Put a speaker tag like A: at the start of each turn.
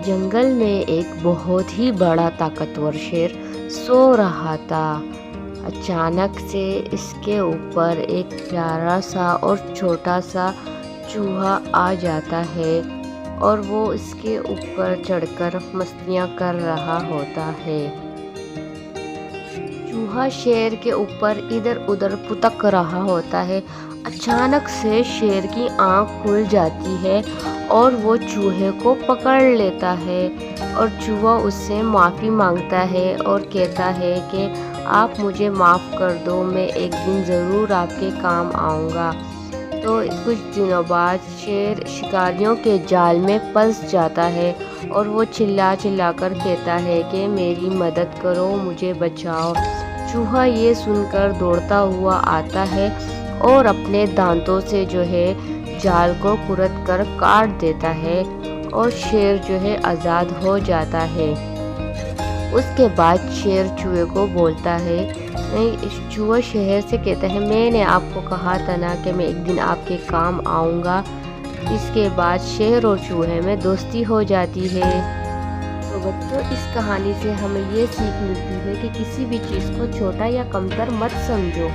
A: جنگل میں ایک بہت ہی بڑا طاقتور شیر سو رہا تھا۔ اچانک سے اس کے اوپر ایک پیارا سا اور چھوٹا سا چوہا آ جاتا ہے اور وہ اس کے اوپر چڑھ کر مستیاں کر رہا ہوتا ہے۔ چوہا شیر کے اوپر ادھر ادھر پٹک رہا ہوتا ہے۔ اچانک سے شیر کی آنکھ کھل جاتی ہے اور وہ چوہے کو پکڑ لیتا ہے اور چوہا اس سے معافی مانگتا ہے اور کہتا ہے کہ آپ مجھے معاف کر دو، میں ایک دن ضرور آپ کے کام آؤں گا۔ تو کچھ دنوں بعد شیر شکاریوں کے جال میں پھنس جاتا ہے اور وہ چلا چلا کر کہتا ہے کہ میری مدد کرو، مجھے بچاؤ۔ چوہا یہ سن کر دوڑتا ہوا آتا ہے اور اپنے دانتوں سے جال کو کھرچ کر کاٹ دیتا ہے اور شیر آزاد ہو جاتا ہے۔ اس کے بعد شیر چوہے کو بولتا ہے، چوہا شیر سے کہتا ہے میں نے آپ کو کہا تھا نا کہ میں ایک دن آپ کے کام آؤں گا۔ اس کے بعد شیر اور چوہے میں دوستی ہو جاتی ہے۔ تو بچوں، اس کہانی سے ہمیں یہ سیکھ ملتی ہے کہ کسی بھی چیز کو چھوٹا یا کمتر مت سمجھو۔